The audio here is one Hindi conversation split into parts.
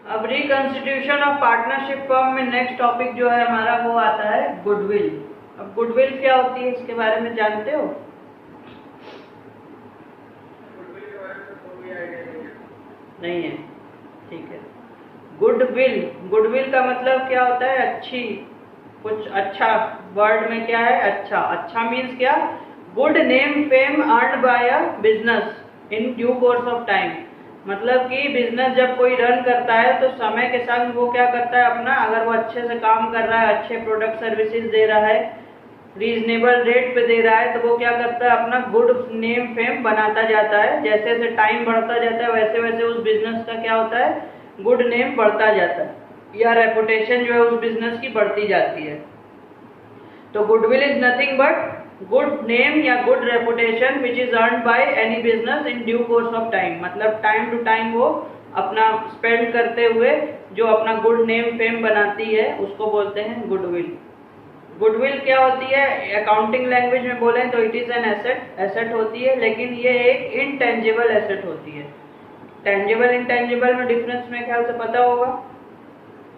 अब रिकॉन्स्टिट्यूशन ऑफ पार्टनरशिप फॉर्म में नेक्स्ट टॉपिक जो है हमारा वो आता है गुडविल। अब गुडविल क्या होती है इसके बारे में जानते हो? नहीं है, ठीक है। गुडविल, गुडविल का मतलब क्या होता है? अच्छी, कुछ अच्छा। वर्ड में क्या है? अच्छा। अच्छा मीन्स क्या? Good name fame earned by a business in due course of time. मतलब कि बिजनेस जब कोई रन करता है तो समय के साथ वो क्या करता है अपना, अगर वो अच्छे से काम कर रहा है, अच्छे प्रोडक्ट सर्विसेज दे रहा है, रीजनेबल रेट पे दे रहा है, तो वो क्या करता है अपना गुड नेम फेम बनाता जाता है। जैसे जैसे टाइम बढ़ता जाता है वैसे वैसे उस बिजनेस का क्या होता है? गुड नेम बढ़ता जाता है, या रेपुटेशन जो है उस बिजनेस की बढ़ती जाती है। तो goodwill is nothing but good name या good reputation which is earn by any business in due course of time. मतलब टाइम टू टाइम वो अपना स्पेंड करते हुए जो अपना गुड नेम फेम बनाती है उसको बोलते हैं गुडविल। गुडविल क्या होती है? अकाउंटिंग लैंग्वेज में बोले तो it is an asset, asset होती है, लेकिन ये एक इनटेंजिबल एसेट होती है। टेंजिबल इंटेंजिबल में डिफरेंस मेरे ख्याल से पता होगा।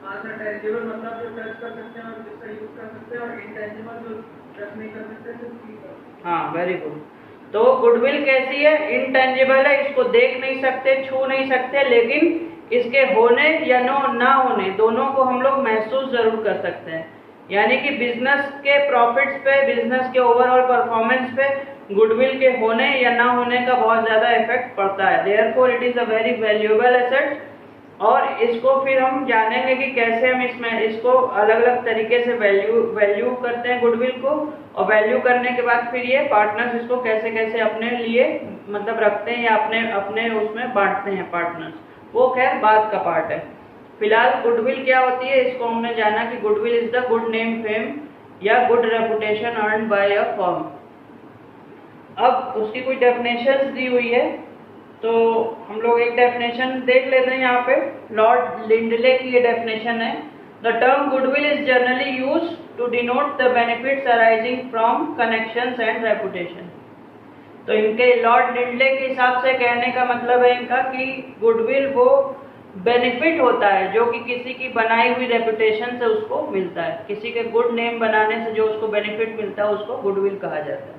टेंजिबल मतलब जो टच कर सकते हैं और जिसका यूज कर सकते हैं, और इंटेंजिबल जो टच नहीं कर सकते। हाँ, वेरी गुड। तो गुडविल कैसी है? इनटेंजिबल है, इसको देख नहीं सकते, छू नहीं सकते, लेकिन इसके होने या ना होने दोनों को हम लोग महसूस जरूर कर सकते हैं। यानी कि बिजनेस के प्रॉफिट्स पे, बिजनेस के ओवरऑल परफॉर्मेंस पे गुडविल के होने या ना होने का बहुत ज्यादा इफेक्ट पड़ता है। Therefore it is a very valuable asset. और इसको फिर हम जानेंगे कि कैसे हम इसको अलग अलग तरीके से वैल्यू करते हैं गुडविल को, और वैल्यू करने के बाद फिर ये पार्टनर्स इसको कैसे कैसे अपने लिए मतलब रखते हैं या अपने उसमें बांटते हैं पार्टनर्स। वो खैर बाद का पार्ट है। फिलहाल गुडविल क्या होती है इसको हमने जाना कि goodwill is the good name fame या good reputation earn by a firm. अब उसकी कोई डेफिनेशंस दी हुई है तो हम लोग एक डेफिनेशन देख लेते हैं। यहाँ पे लॉर्ड लिंडले की ये डेफिनेशन है। The term goodwill is generally use to denote the benefits arising from connections and reputation. तो इनके लॉर्ड लिंडले के हिसाब से कहने का मतलब है इनका कि गुडविल वो बेनिफिट होता है जो कि किसी की बनाई हुई रेपुटेशन से उसको मिलता है। किसी के गुड नेम बनाने से जो उसको बेनिफिट मिलता है उसको गुडविल कहा जाता है।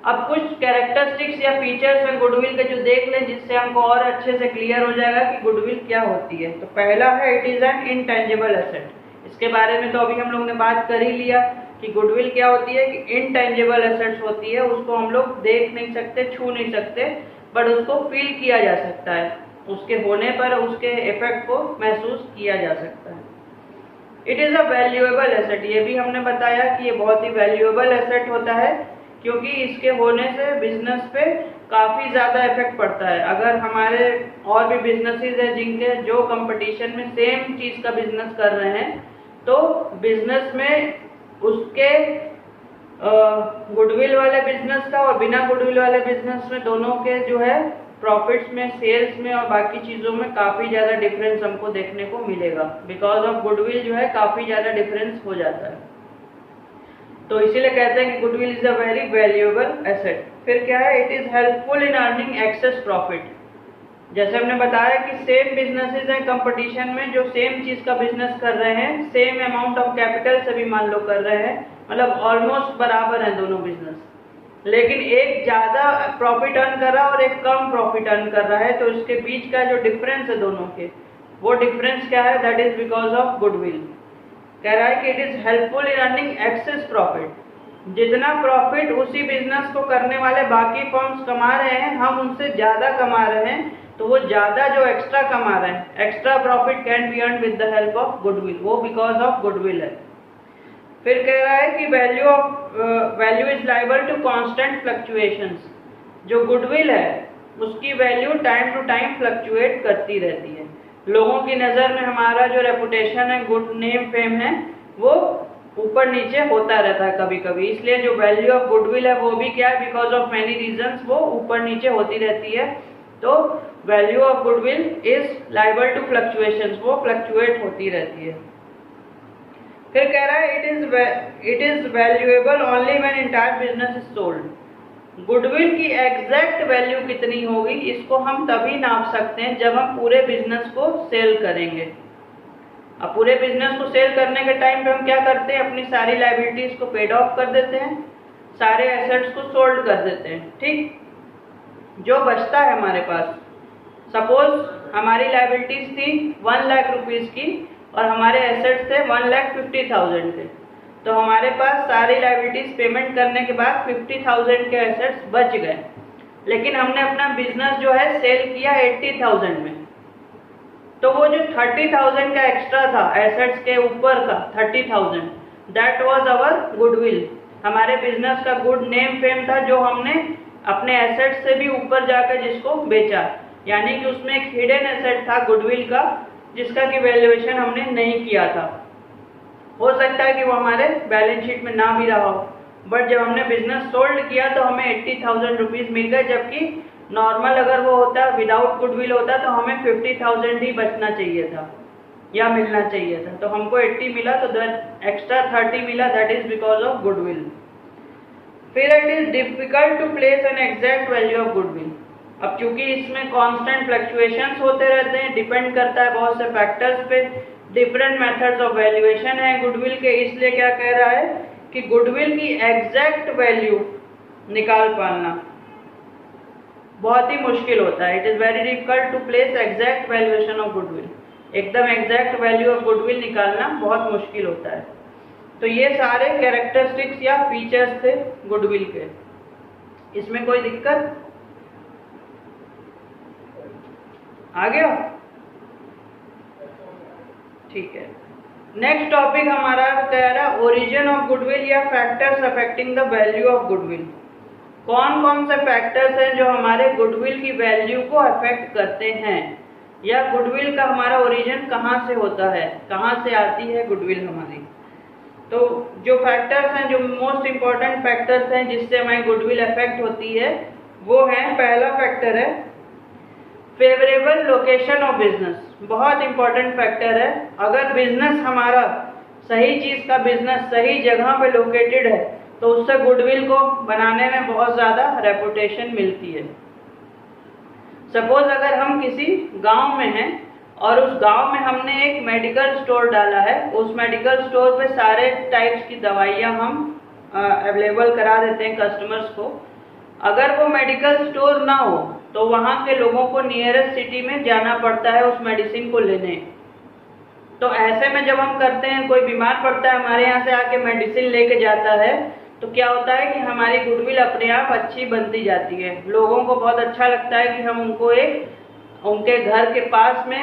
अब कुछ कैरेक्टरिस्टिक्स या फीचर्स हैं गुडविल के जो देख लें, जिससे हमको और अच्छे से क्लियर हो जाएगा कि गुडविल क्या होती है। तो पहला है it is an intangible asset. इसके बारे में तो अभी हम लोग ने बात कर ही लिया कि गुडविल क्या होती है कि इनटेंजिबल एसेट्स होती है। उसको हम लोग देख नहीं सकते, छू नहीं सकते, बट उसको फील किया जा सकता है, उसके होने पर उसके इफेक्ट को महसूस किया जा सकता है। It is a valuable asset, ये भी हमने बताया कि ये बहुत ही वैल्यूएबल एसेट होता है क्योंकि इसके होने से बिजनेस पे काफ़ी ज़्यादा इफेक्ट पड़ता है। अगर हमारे और भी बिजनेसेस हैं जिनके जो कंपटीशन में सेम चीज़ का बिजनेस कर रहे हैं, तो बिजनेस में उसके गुडविल वाले बिजनेस का और बिना गुडविल वाले बिजनेस में दोनों के जो है प्रॉफिट्स में, सेल्स में और बाकी चीज़ों में काफ़ी ज़्यादा डिफरेंस हमको देखने को मिलेगा। बिकॉज ऑफ गुडविल जो है काफ़ी ज़्यादा डिफरेंस हो जाता है। तो इसीलिए कहते हैं कि goodwill is a very valuable asset. फिर क्या है? It is helpful in earning access profit. जैसे हमने बताया कि सेम बिजनेसेस हैं कंपटीशन में जो सेम चीज का बिजनेस कर रहे हैं, सेम अमाउंट ऑफ कैपिटल से भी मान लो कर रहे हैं, मतलब ऑलमोस्ट बराबर हैं दोनों बिजनेस, लेकिन एक ज्यादा प्रॉफिट अर्न कर रहा है और एक कम प्रॉफिट अर्न कर रहा है, तो इसके बीच का जो डिफरेंस है दोनों के, वो डिफरेंस क्या है? That is because of goodwill. कह रहा है कि it is helpful in earning access profit. जितना प्रॉफिट उसी बिजनेस को करने वाले बाकी फर्म्स कमा रहे हैं, हम उनसे ज्यादा कमा रहे हैं, तो वो ज्यादा जो एक्स्ट्रा कमा रहे हैं, extra profit can be earn with the help of goodwill, वो बिकॉज ऑफ गुडविल है। फिर कह रहा है कि value is liable to constant fluctuations. जो गुडविल है उसकी value time to time fluctuate करती रहती है। लोगों की नज़र में हमारा जो रेपुटेशन है, गुड नेम फेम है, वो ऊपर नीचे होता रहता है कभी कभी। इसलिए जो वैल्यू ऑफ गुडविल है वो भी क्या है? बिकॉज ऑफ मेनी रीजंस वो ऊपर नीचे होती रहती है। तो value of goodwill is liable to fluctuations, वो फ्लक्चुएट होती रहती है। फिर कह रहा है it is valuable only when entire business is sold. Goodwill की एग्जैक्ट वैल्यू कितनी होगी इसको हम तभी नाप सकते हैं जब हम पूरे बिजनेस को सेल करेंगे। अब पूरे बिजनेस को सेल करने के टाइम पे हम क्या करते हैं, अपनी सारी लायबिलिटीज को पेड ऑफ कर देते हैं, सारे एसेट्स को सोल्ड कर देते हैं। ठीक, जो बचता है हमारे पास, सपोज हमारी लायबिलिटीज थी 1 लाख रुपीज की और हमारे एसेट्स थे 1,50,000 के, तो हमारे पास सारी लायबिलिटीज पेमेंट करने के बाद 50,000 के एसेट्स बच गए। लेकिन हमने अपना बिजनेस जो है सेल किया 80,000 में, तो वो जो 30,000 का एक्स्ट्रा था एसेट्स के ऊपर का 30,000, दैट वाज आवर गुडविल। हमारे बिजनेस का गुड नेम फेम था जो हमने अपने एसेट्स से भी ऊपर जाकर जिसको बेचा, यानी कि उसमें एक हिडन एसेट था गुडविल का जिसका की वैल्यूएशन हमने नहीं किया था। हो सकता है कि वो हमारे बैलेंस शीट में ना भी रहा हो, बट जब हमने बिजनेस सोल्ड किया तो हमें 80,000 रुपीज मिल गए, जबकि नॉर्मल अगर वो होता विदाउट गुडविल होता तो हमें 50,000 ही बचना चाहिए था या मिलना चाहिए था। तो हमको 80 मिला, तो एक्स्ट्रा 30 मिला, that is because of goodwill. फिर it is difficult to place an exact value of goodwill. अब चूंकि इसमें कांस्टेंट फ्लक्चुएशंस होते रहते हैं, डिपेंड करता है बहुत से फैक्टर्स पे, डिफरेंट मेथड्स ऑफ वैल्यूएशन है गुडविल के, इसलिए क्या कह रहा है कि गुडविल की एग्जैक्ट वैल्यू निकाल पाना बहुत ही मुश्किल होता है। It is very difficult to place exact valuation of goodwill. एकदम एग्जैक्ट वैल्यू ऑफ गुडविल निकालना बहुत मुश्किल होता है। तो ये सारे कैरेक्टरिस्टिक्स या फीचर्स थे गुडविल के। इसमें कोई दिक्कत आ गया? ठीक है, नेक्स्ट टॉपिक हमारा कह रहा है ओरिजिन ऑफ गुडविल या factors affecting the value of goodwill. कौन कौन से फैक्टर्स हैं जो हमारे गुडविल की वैल्यू को अफेक्ट करते हैं, या गुडविल का हमारा ओरिजिन कहाँ से होता है, कहाँ से आती है गुडविल हमारी। तो जो फैक्टर्स हैं, जो मोस्ट इंपॉर्टेंट फैक्टर्स हैं जिससे हमारी गुडविल अफेक्ट होती है, वो है, पहला फैक्टर है फेवरेबल लोकेशन ऑफ बिजनेस। बहुत इंपॉर्टेंट फैक्टर है। अगर बिजनेस हमारा सही चीज का बिजनेस सही जगह पे लोकेटेड है तो उससे गुडविल को बनाने में बहुत ज़्यादा रेपुटेशन मिलती है। सपोज अगर हम किसी गांव में हैं और उस गांव में हमने एक मेडिकल स्टोर डाला है, उस मेडिकल स्टोर पे सारे टाइप्स की दवाइयाँ हम अवेलेबल करा देते हैं कस्टमर्स को। अगर वो मेडिकल स्टोर ना हो तो वहाँ के लोगों को नियरेस्ट सिटी में जाना पड़ता है उस मेडिसिन को लेने। तो ऐसे में जब हम करते हैं, कोई बीमार पड़ता है हमारे यहाँ से आके मेडिसिन लेके जाता है, तो क्या होता है कि हमारी गुडविल अपने आप अच्छी बनती जाती है। लोगों को बहुत अच्छा लगता है कि हम उनको उनके घर के पास में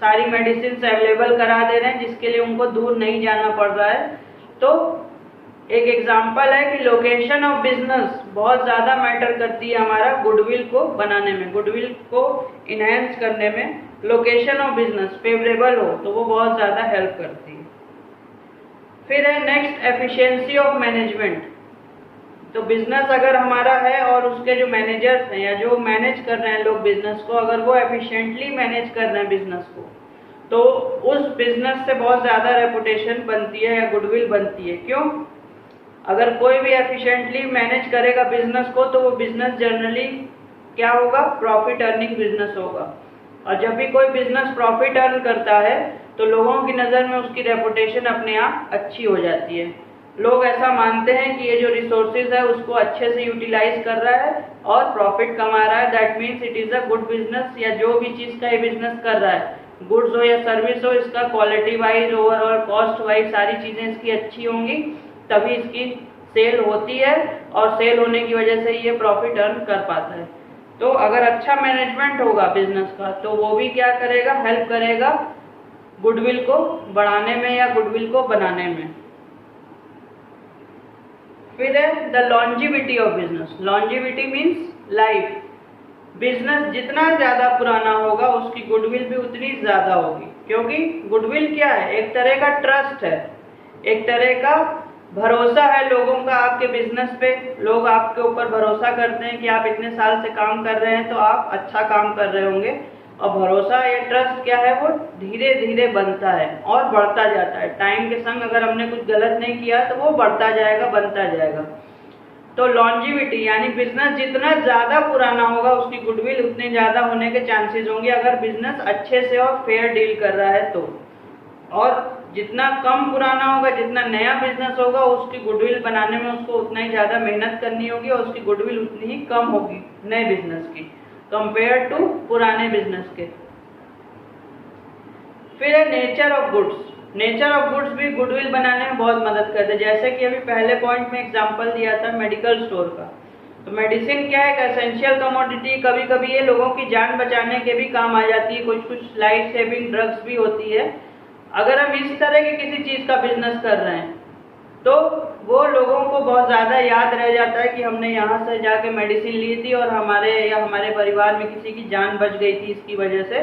सारी मेडिसिन अवेलेबल करा दे रहे हैं, जिसके लिए उनको दूर नहीं जाना पड़ रहा है। तो एक एग्जाम्पल है कि लोकेशन ऑफ बिजनेस बहुत ज़्यादा मैटर करती है हमारा गुडविल को बनाने में, गुडविल को इनहेंस करने में। लोकेशन ऑफ बिजनेस फेवरेबल हो तो वो बहुत ज़्यादा हेल्प करती है। फिर है नेक्स्ट एफिशिएंसी ऑफ मैनेजमेंट। तो बिजनेस अगर हमारा है और उसके जो मैनेजर्स हैं या जो मैनेज कर रहे हैं लोग बिजनेस को, अगर वो एफिशिएंटली मैनेज कर रहे हैं बिजनेस को, तो उस बिजनेस से बहुत ज़्यादा रेपुटेशन बनती है या गुडविल बनती है। क्यों? अगर कोई भी एफिशिएंटली मैनेज करेगा बिजनेस को तो वो बिजनेस जनरली क्या होगा, प्रॉफिट अर्निंग बिजनेस होगा। और जब भी कोई बिजनेस प्रॉफिट अर्न करता है तो लोगों की नज़र में उसकी रेपुटेशन अपने आप अच्छी हो जाती है। लोग ऐसा मानते हैं कि ये जो रिसोर्सेज है उसको अच्छे से यूटिलाइज कर रहा है और प्रॉफिट कमा रहा है, that means it is a good business. या जो भी चीज़ का ये बिजनेस कर रहा है, गुड्स हो या सर्विस हो, इसका quality wise overall cost wise सारी चीज़ें इसकी अच्छी होंगी, तभी इसकी सेल होती है और सेल होने की वजह से ये प्रॉफिट अर्न कर पाता है। तो अगर अच्छा मैनेजमेंट होगा बिजनेस का तो वो भी क्या करेगा, हेल्प करेगा गुडविल को बढ़ाने में या गुडविल को बनाने में। फिर है the longevity of business. Longevity means life. Business जितना ज़्यादा पुराना होगा उसकी गुडविल भी उतनी ज़्यादा होगी, क्योंकि गुडविल क्या है, एक तरह का ट्रस्ट है, एक तरह का भरोसा है लोगों का आपके बिजनेस पे। लोग आपके ऊपर भरोसा करते हैं कि आप इतने साल से काम कर रहे हैं तो आप अच्छा काम कर रहे होंगे। और भरोसा या ट्रस्ट क्या है, वो धीरे धीरे बनता है और बढ़ता जाता है। टाइम के संग अगर हमने कुछ गलत नहीं किया तो वो बढ़ता जाएगा, बनता जाएगा। तो लॉन्जिविटी यानी बिजनेस जितना ज़्यादा पुराना होगा उसकी गुडविल उतने ज़्यादा होने के चांसेस होंगे अगर बिजनेस अच्छे से और फेयर डील कर रहा है तो। और जितना कम पुराना होगा, जितना नया बिजनेस होगा, उसकी गुडविल बनाने में उसको उतना ही ज़्यादा मेहनत करनी होगी और उसकी गुडविल उतनी ही कम होगी नए बिजनेस की कंपेयर टू पुराने बिजनेस के। फिर है nature of goods. Nature of goods भी गुडविल बनाने में बहुत मदद करते हैं। जैसे कि अभी पहले पॉइंट में एग्जांपल दिया था मेडिकल स्टोर का, तो मेडिसिन क्या है, एक एसेंशियल कमोडिटी। कभी कभी ये लोगों की जान बचाने के भी काम आ जाती है, कुछ कुछ लाइफ सेविंग ड्रग्स भी होती है। अगर हम इस तरह के किसी चीज़ का बिजनेस कर रहे हैं तो वो लोगों को बहुत ज़्यादा याद रह जाता है कि हमने यहाँ से जाके मेडिसिन ली थी और हमारे या हमारे परिवार में किसी की जान बच गई थी इसकी वजह से।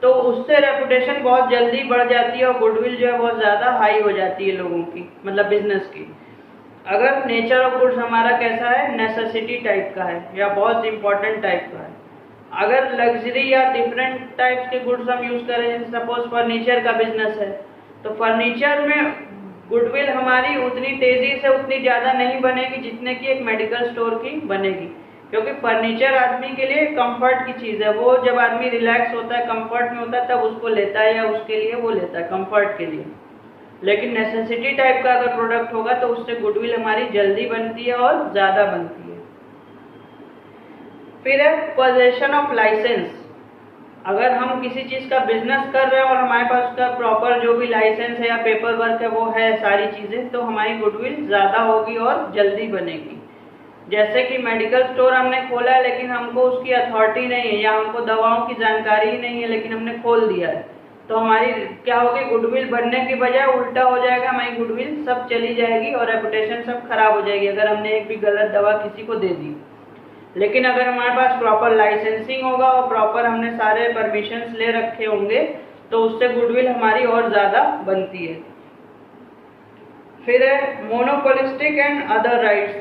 तो उससे रेपुटेशन बहुत जल्दी बढ़ जाती है और गुडविल जो है बहुत ज़्यादा हाई हो जाती है लोगों की, मतलब बिजनेस की। अगर नेचर ऑफ गुड्स हमारा कैसा है, नेसेसिटी टाइप का है या बहुत इंपॉर्टेंट टाइप का है। अगर लग्जरी या डिफरेंट टाइप्स के गुड्स हम यूज़ करें, जैसे सपोज फर्नीचर का बिजनेस है, तो फर्नीचर में गुडविल हमारी उतनी तेज़ी से उतनी ज़्यादा नहीं बनेगी जितने की एक मेडिकल स्टोर की बनेगी, क्योंकि फर्नीचर आदमी के लिए कंफर्ट की चीज़ है। वो जब आदमी रिलैक्स होता है, कंफर्ट में होता है, तब उसको लेता है या उसके लिए वो लेता है कंफर्ट के लिए। लेकिन नेसेसिटी टाइप का अगर प्रोडक्ट होगा तो उससे गुडविल हमारी जल्दी बनती है और ज़्यादा बनती है। फिर है पोजेशन ऑफ लाइसेंस। अगर हम किसी चीज़ का बिजनेस कर रहे हैं और हमारे पास उसका प्रॉपर जो भी लाइसेंस है या पेपर वर्क है वो है सारी चीज़ें, तो हमारी गुडविल ज़्यादा होगी और जल्दी बनेगी। जैसे कि मेडिकल स्टोर हमने खोला है लेकिन हमको उसकी अथॉरिटी नहीं है या हमको दवाओं की जानकारी ही नहीं है लेकिन हमने खोल दिया है, तो हमारी क्या होगी, गुडविल बनने की बजाय उल्टा हो जाएगा, हमारी गुडविल सब चली जाएगी और रेपुटेशन सब खराब हो जाएगी अगर हमने एक भी गलत दवा किसी को दे दी। लेकिन अगर हमारे पास प्रॉपर लाइसेंसिंग होगा और प्रॉपर हमने सारे परमिशंस ले रखे होंगे तो उससे गुडविल हमारी और ज़्यादा बनती है। फिर है मोनोपोलिस्टिक एंड अदर राइट्स।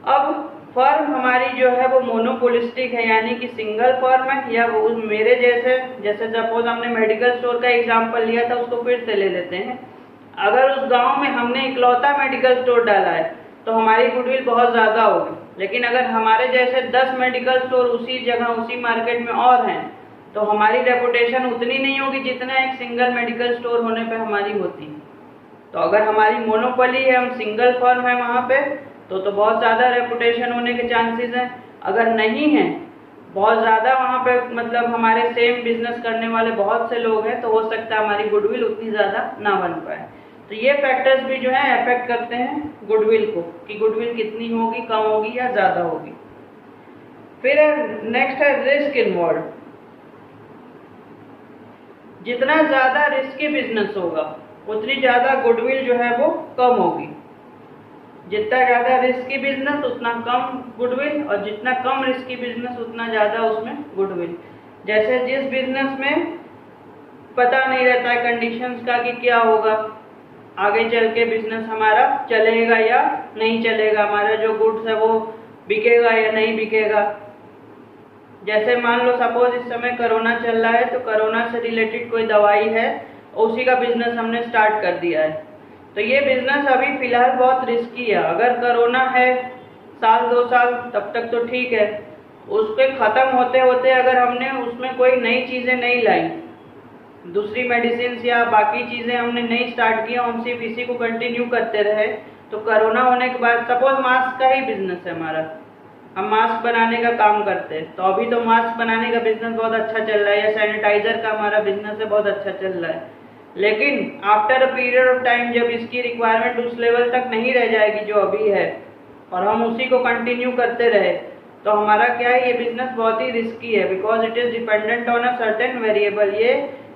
अब फर्म हमारी जो है वो मोनोपोलिस्टिक है, यानी कि सिंगल फर्म है या वो मेरे जैसे सपोज हमने मेडिकल स्टोर का एग्जांपल लिया था, उसको फिर से ले लेते हैं। अगर उस गांव में हमने इकलौता मेडिकल स्टोर डाला है तो हमारी गुडविल बहुत ज़्यादा होगी। लेकिन अगर हमारे जैसे 10 मेडिकल स्टोर उसी जगह उसी मार्केट में और हैं तो हमारी रेपुटेशन उतनी नहीं होगी जितना एक सिंगल मेडिकल स्टोर होने पे हमारी होती। तो अगर हमारी मोनोपोली है, हम सिंगल फर्म है वहाँ पे, तो बहुत ज़्यादा रेपुटेशन होने के चांसेस हैं। अगर नहीं है, बहुत ज़्यादा वहाँ पे मतलब हमारे सेम बिजनेस करने वाले बहुत से लोग हैं, तो हो सकता है हमारी गुडविल उतनी ज़्यादा ना बन पाए। तो ये फैक्टर्स भी जो है अफेक्ट करते हैं गुडविल को, कि गुडविल कितनी होगी, कम होगी या ज़्यादा होगी। फिर नेक्स्ट है रिस्क इन्वॉल्व। जितना ज़्यादा रिस्की बिजनेस होगा उतनी ज़्यादा गुडविल जो है वो कम होगी। जितना ज़्यादा रिस्की बिजनेस उतना कम गुडविल, और जितना कम रिस्की बिजनेस उतना ज़्यादा उसमें गुडविल। जैसे जिस बिजनेस में पता नहीं रहता है कंडीशंस का कि क्या होगा, आगे चल के बिजनेस हमारा चलेगा या नहीं चलेगा, हमारा जो गुड्स है वो बिकेगा या नहीं बिकेगा। जैसे मान लो सपोज इस समय कोरोना चल रहा है, तो कोरोना से रिलेटेड कोई दवाई है, उसी का बिजनेस हमने स्टार्ट कर दिया है, तो ये बिजनेस अभी फिलहाल बहुत रिस्की है। अगर कोरोना है साल 2 साल तब तक तो ठीक है, उसके ख़त्म होते होते अगर हमने उसमें कोई नई चीज़ें नहीं लाई, दूसरी मेडिसिन या बाकी चीज़ें हमने नहीं स्टार्ट किया, हम सिर्फ इसी को कंटिन्यू करते रहे, तो कोरोना होने के बाद सपोज मास्क का ही बिजनेस है हमारा, हम मास्क बनाने का काम करते हैं, तो अभी तो मास्क बनाने का बिजनेस बहुत अच्छा चल रहा है, या सैनिटाइज़र का हमारा बिजनेस है बहुत अच्छा चल रहा है। लेकिन after a period of time जब इसकी रिक्वायरमेंट उस लेवल तक नहीं रह जाएगी जो अभी है, और हम उसी को कंटिन्यू करते रहे, तो हमारा क्या है, ये बिजनेस बहुत ही रिस्की है, because it is dependent on a certain variable. ये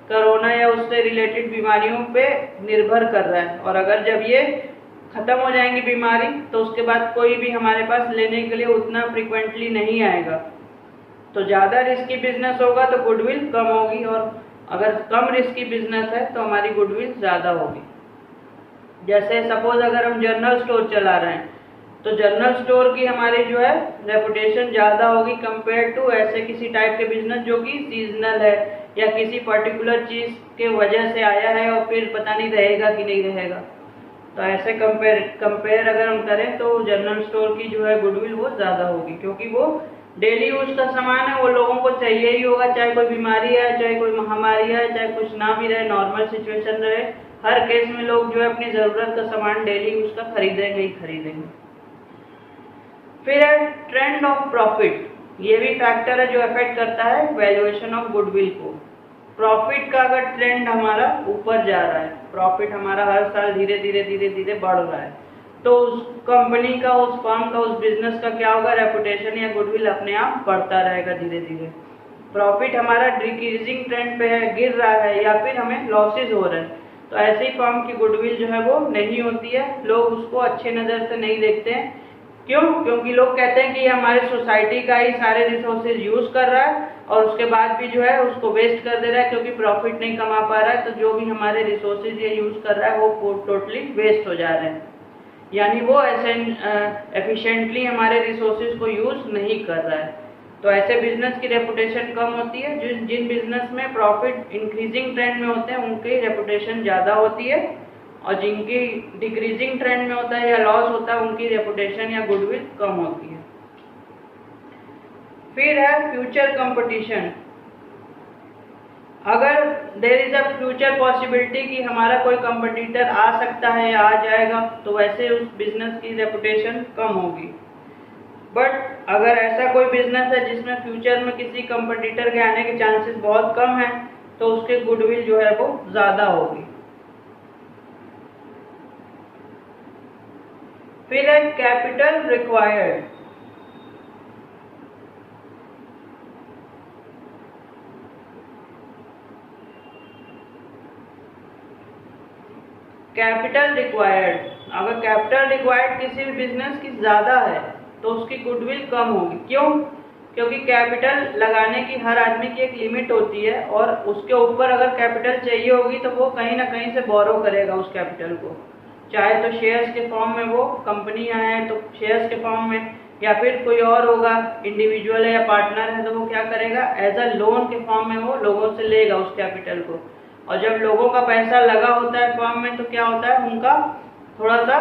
कोरोना या उससे रिलेटेड बीमारियों पे निर्भर कर रहा है, और अगर जब ये ख़त्म हो जाएंगी बीमारी तो उसके बाद कोई भी हमारे पास लेने के लिए उतना फ्रिक्वेंटली नहीं आएगा। तो ज़्यादा रिस्की बिजनेस होगा तो गुडविल कम होगी, और अगर कम रिस्की बिजनेस है तो हमारी गुडविल ज़्यादा होगी। जैसे सपोज अगर हम जनरल स्टोर चला रहे हैं, तो जनरल स्टोर की हमारी जो है रेपुटेशन ज़्यादा होगी कंपेयर टू ऐसे किसी टाइप के बिजनेस जो कि सीजनल है या किसी पर्टिकुलर चीज़ के वजह से आया है और फिर पता नहीं रहेगा कि नहीं रहेगा। तो ऐसे कंपेयर अगर हम करें तो जनरल स्टोर की जो है गुडविल वो ज़्यादा होगी, क्योंकि वो डेली यूज का सामान है, वो लोगों को चाहिए ही होगा, चाहे कोई बीमारी है, चाहे कोई महामारी है, चाहे कुछ ना भी रहे, नॉर्मल सिचुएशन रहे, हर केस में लोग जो है अपनी ज़रूरत का सामान डेली यूज का खरीदेंगे ही खरीदेंगे। फिर है ट्रेंड ऑफ प्रॉफिट, ये भी फैक्टर है जो अफेक्ट करता है वैल्यूएशन ऑफ गुडविल को। प्रॉफिट का अगर ट्रेंड हमारा ऊपर जा रहा है, प्रॉफिट हमारा हर साल धीरे धीरे बढ़ रहा है, तो उस कंपनी का, उस फर्म का, उस बिजनेस का क्या होगा, रेपुटेशन या गुडविल अपने आप बढ़ता रहेगा धीरे धीरे। प्रॉफिट हमारा डिक्रीजिंग ट्रेंड पे है, गिर रहा है, या फिर हमें लॉसेज हो रहे हैं, तो ऐसे ही फर्म की गुडविल जो है वो नहीं होती है, लोग उसको अच्छे नज़र से नहीं देखते हैं। क्यों? क्योंकि लोग कहते हैं कि ये हमारे सोसाइटी का ही सारे रिसोर्सेज यूज कर रहा है और उसके बाद भी जो है उसको वेस्ट कर दे रहा है, क्योंकि प्रॉफिट नहीं कमा पा रहा है, तो जो भी हमारे रिसोर्सेज ये यूज कर रहा है वो टोटली वेस्ट हो जा रहे हैं, यानी वो ऐसे एफिशिएंटली हमारे रिसोर्सेज को यूज नहीं कर रहा है। तो ऐसे बिजनेस की रेपुटेशन कम होती है। जिन बिजनेस में प्रॉफिट इंक्रीजिंग ट्रेंड में होते हैं उनकी रेपुटेशन ज़्यादा होती है, और जिनकी डिक्रीजिंग ट्रेंड में होता है या लॉस होता है उनकी रेपुटेशन या गुडविल कम होती है। फिर है फ्यूचर कंपटीशन। अगर there is a future possibility कि हमारा कोई कंपटीटर आ सकता है या आ जाएगा, तो वैसे उस बिजनेस की रेपुटेशन कम होगी। बट अगर ऐसा कोई बिजनेस है जिसमें फ्यूचर में किसी कंपटीटर के आने के चांसेस बहुत कम हैं, तो उसकी गुडविल जो है वो ज़्यादा होगी। फिर है कैपिटल रिक्वायर्ड। कैपिटल रिक्वायर्ड, अगर कैपिटल रिक्वायर्ड किसी भी बिजनेस की ज़्यादा है तो उसकी गुडविल कम होगी। क्यों? क्योंकि कैपिटल लगाने की हर आदमी की एक लिमिट होती है, और उसके ऊपर अगर कैपिटल चाहिए होगी तो वो कहीं ना कहीं से बोरो करेगा उस कैपिटल को, चाहे तो शेयर्स के फॉर्म में, वो कंपनी है तो शेयर्स के फॉर्म में, या फिर कोई और होगा, इंडिविजुअल है या पार्टनर है, तो वो क्या करेगा, एज अ लोन के फॉर्म में वो लोगों से लेगा उस कैपिटल को। और जब लोगों का पैसा लगा होता है फॉर्म में, तो क्या होता है, उनका थोड़ा सा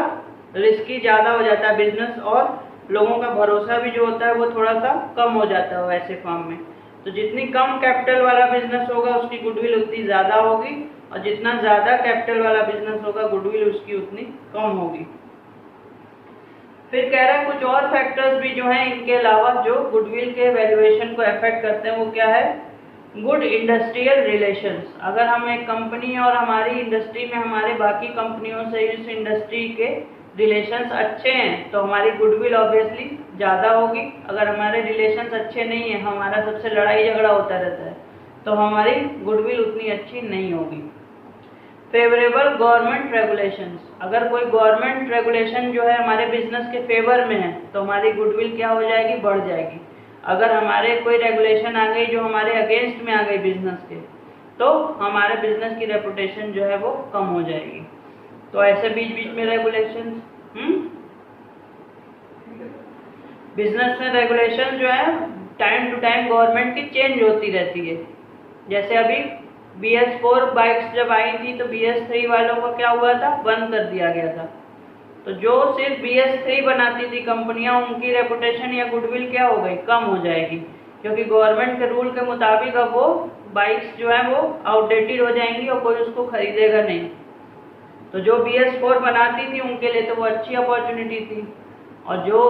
रिस्की ज़्यादा हो जाता है बिजनेस, और लोगों का भरोसा भी जो होता है वो थोड़ा सा कम हो जाता है ऐसे फॉर्म में। तो जितनी कम कैपिटल वाला बिजनेस होगा उसकी गुडविल उतनी ज़्यादा होगी, और जितना ज़्यादा कैपिटल वाला बिजनेस होगा गुडविल उसकी उतनी कम होगी। फिर कह रहा है कुछ और फैक्टर्स भी जो हैं इनके अलावा जो गुडविल के वैल्यूएशन को अफेक्ट करते हैं, वो क्या है, गुड इंडस्ट्रियल रिलेशंस। अगर हम एक कंपनी और हमारी इंडस्ट्री में हमारे बाकी कंपनियों से इस इंडस्ट्री के रिलेशंस अच्छे हैं तो हमारी गुडविल ऑब्वियसली ज़्यादा होगी। अगर हमारे रिलेशंस अच्छे नहीं हैं, हमारा सबसे लड़ाई झगड़ा होता रहता है, तो हमारी गुडविल उतनी अच्छी नहीं होगी। फेवरेबल गवर्नमेंट रेगुलेशंस, अगर कोई गवर्नमेंट रेगुलेशन जो है हमारे बिजनेस के फेवर में है तो हमारी गुडविल क्या हो जाएगी, बढ़ जाएगी। अगर हमारे कोई रेगुलेशन आ गई जो हमारे अगेंस्ट में आ गई बिजनेस के, तो हमारे बिजनेस की रेपुटेशन जो है वो कम हो जाएगी। तो ऐसे बीच बीच में रेगुलेशन, बिजनेस में रेगुलेशन जो है टाइम टू टाइम गवर्नमेंट की चेंज होती रहती है। जैसे अभी BS4 बाइक्स जब आई थी तो BS3 वालों को क्या हुआ था, बंद कर दिया गया था। तो जो सिर्फ BS3 बनाती थी कंपनियां, उनकी रेपुटेशन या गुडविल क्या हो गई, कम हो जाएगी, क्योंकि गवर्नमेंट के रूल के मुताबिक अब वो बाइक्स जो है वो आउटडेटेड हो जाएंगी और कोई उसको खरीदेगा नहीं। तो जो BS4 बनाती थी उनके लिए तो वो अच्छी अपॉर्चुनिटी थी, और जो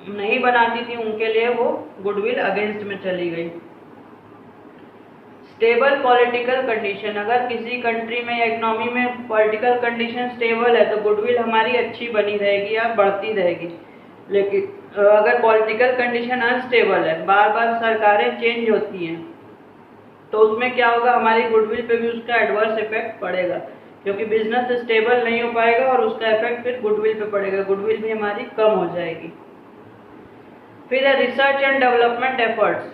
नहीं बनाती थी उनके लिए वो गुडविल अगेंस्ट में चली गई। स्टेबल पॉलिटिकल कंडीशन, अगर किसी कंट्री में या इकोनॉमी में पॉलिटिकल कंडीशन स्टेबल है तो गुडविल हमारी अच्छी बनी रहेगी या बढ़ती रहेगी। लेकिन अगर पॉलिटिकल कंडीशन अनस्टेबल है, बार बार सरकारें चेंज होती हैं, तो उसमें क्या होगा, हमारी गुडविल पे भी उसका एडवर्स इफेक्ट पड़ेगा, क्योंकि बिजनेस स्टेबल नहीं हो पाएगा और उसका इफेक्ट फिर गुडविल पे पड़ेगा, गुडविल भी हमारी कम हो जाएगी। फिर है रिसर्च एंड डेवलपमेंट एफर्ट्स,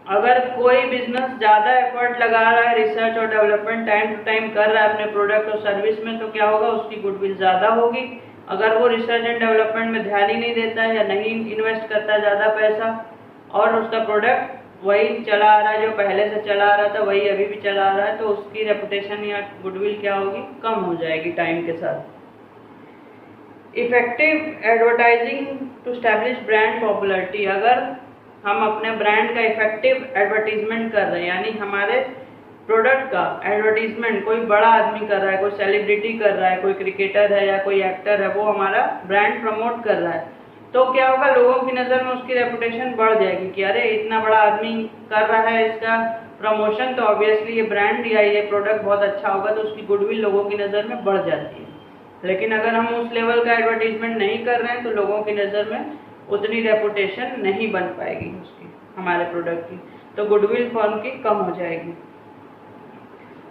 अगर कोई बिजनेस ज़्यादा एफर्ट लगा रहा है, रिसर्च और डेवलपमेंट टाइम टू टाइम कर रहा है अपने प्रोडक्ट और सर्विस में, तो क्या होगा, उसकी गुडविल ज़्यादा होगी। अगर वो रिसर्च एंड डेवलपमेंट में ध्यान ही नहीं देता है या नहीं इन्वेस्ट करता ज़्यादा पैसा, और उसका प्रोडक्ट वही चला आ रहा है जो पहले से चला आ रहा था, वही अभी भी चला आ रहा है, तो उसकी रेपुटेशन या गुडविल क्या होगी, कम हो जाएगी टाइम के साथ। Effective advertising to establish brand popularity. अगर हम अपने ब्रांड का इफेक्टिव एडवर्टीजमेंट कर रहे हैं, यानी हमारे प्रोडक्ट का एडवर्टीजमेंट कोई बड़ा आदमी कर रहा है, कोई सेलिब्रिटी कर रहा है, कोई क्रिकेटर है या कोई एक्टर है, वो हमारा ब्रांड प्रमोट कर रहा है, तो क्या होगा, लोगों की नज़र में उसकी रेपुटेशन बढ़ जाएगी कि अरे इतना बड़ा आदमी कर रहा है इसका प्रमोशन, तो ऑब्वियसली ये ब्रांड या ये प्रोडक्ट बहुत अच्छा होगा, तो उसकी गुडविल लोगों की नज़र में बढ़ जाती है। लेकिन अगर हम उस लेवल का एडवर्टीजमेंट नहीं कर रहे हैं तो लोगों की नज़र में उतनी रेपुटेशन नहीं बन पाएगी उसकी, हमारे प्रोडक्ट की, तो गुडविल फर्म की कम हो जाएगी।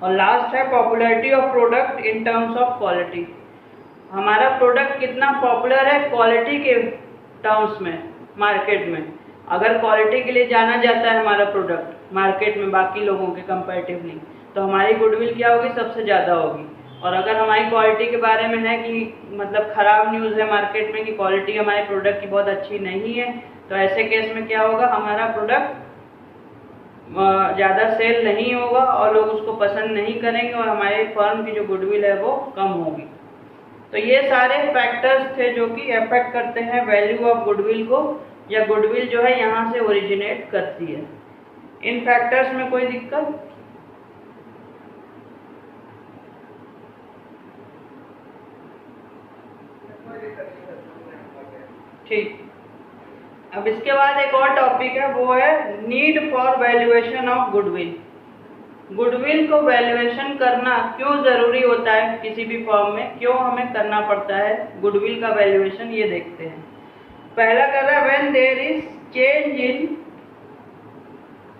और लास्ट है popularity of product in terms of quality. हमारा प्रोडक्ट कितना पॉपुलर है क्वालिटी के टर्म्स में मार्केट में। अगर क्वालिटी के लिए जाना जाता है हमारा प्रोडक्ट मार्केट में बाकी लोगों के कंपैरेटिवली, तो हमारी गुडविल क्या होगी, सबसे ज़्यादा होगी। और अगर हमारी क्वालिटी के बारे में है कि मतलब ख़राब न्यूज़ है मार्केट में कि क्वालिटी हमारे प्रोडक्ट की बहुत अच्छी नहीं है, तो ऐसे केस में क्या होगा, हमारा प्रोडक्ट ज़्यादा सेल नहीं होगा और लोग उसको पसंद नहीं करेंगे और हमारे फर्म की जो गुडविल है वो कम होगी। तो ये सारे फैक्टर्स थे जो कि अफेक्ट करते हैं वैल्यू ऑफ गुडविल को, या गुडविल जो है यहाँ से ओरिजिनेट करती है। इन फैक्टर्स में कोई दिक्कत? ठीक। अब इसके बाद एक और टॉपिक है, वो है need for valuation of goodwill. Goodwill को वैल्यूएशन करना क्यों ज़रूरी होता है किसी भी फर्म में, क्यों हमें करना पड़ता है गुडविल का वैल्यूएशन, ये देखते हैं। पहला कर रहा है when there is change in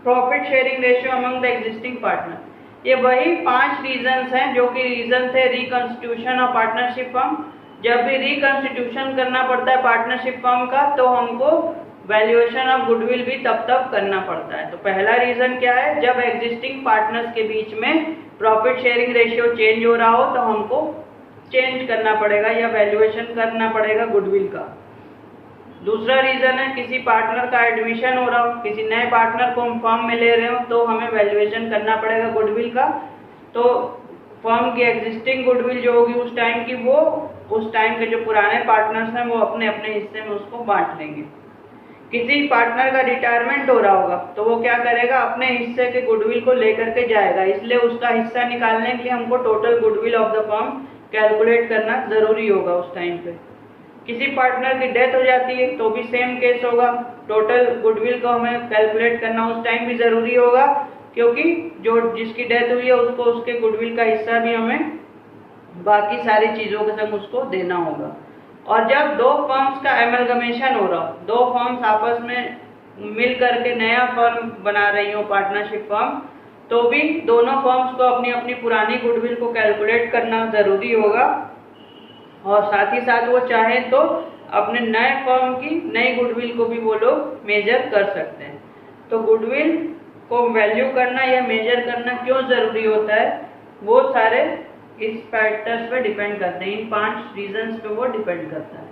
profit sharing ratio among the existing partner. ये वही 5 रीजंस हैं जो कि रीजन थे रिकॉन्स्टिट्यूशन ऑफ पार्टनरशिप फर्म। जब भी रिकॉन्स्टिट्यूशन करना पड़ता है पार्टनरशिप फर्म का, तो हमको वैल्यूएशन ऑफ गुडविल भी तब करना पड़ता है। तो पहला रीजन क्या है, जब एग्जिस्टिंग पार्टनर्स के बीच में प्रॉफिट शेयरिंग रेशियो चेंज हो रहा हो तो हमको चेंज करना पड़ेगा या वैल्यूएशन करना पड़ेगा गुडविल का। दूसरा रीजन है किसी पार्टनर का एडमिशन हो रहा हो, किसी नए पार्टनर को हम फर्म में ले रहे हो तो हमें वैल्यूएशन करना पड़ेगा गुडविल का। तो फर्म की एग्जिस्टिंग गुडविल जो होगी उस टाइम की, वो उस टाइम के जो पुराने पार्टनर्स हैं वो अपने अपने हिस्से में उसको बांट लेंगे। किसी पार्टनर का रिटायरमेंट हो रहा होगा तो वो क्या करेगा, अपने हिस्से के गुडविल को लेकर के जाएगा, इसलिए उसका हिस्सा निकालने के लिए हमको total goodwill of the firm calculate करना जरूरी होगा उस टाइम पे। किसी पार्टनर की डेथ हो जाती है तो भी सेम केस होगा, टोटल गुडविल को हमें कैलकुलेट करना उस टाइम भी जरूरी होगा, क्योंकि जो जिसकी डेथ हुई है उसको उसके गुडविल का हिस्सा भी हमें बाकी सारी चीज़ों के संग उसको देना होगा। और जब 2 फर्म्स का एमलगमेशन हो रहा हो, 2 फर्म्स आपस में मिल करके नया फर्म बना रही हो पार्टनरशिप फर्म, तो भी दोनों फर्म्स को अपनी अपनी पुरानी गुडविल को कैलकुलेट करना ज़रूरी होगा। और साथ ही साथ वो चाहे तो अपने नए फर्म की नई गुडविल को भी वो लोग मेजर कर सकते हैं। तो गुडविल को वैल्यू करना या मेजर करना क्यों ज़रूरी होता है, वो सारे इस फैक्टर्स पे डिपेंड करते हैं, इन 5 रीजंस पे वो डिपेंड करता है।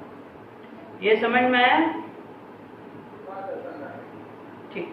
ये समझ में आया? ठीक।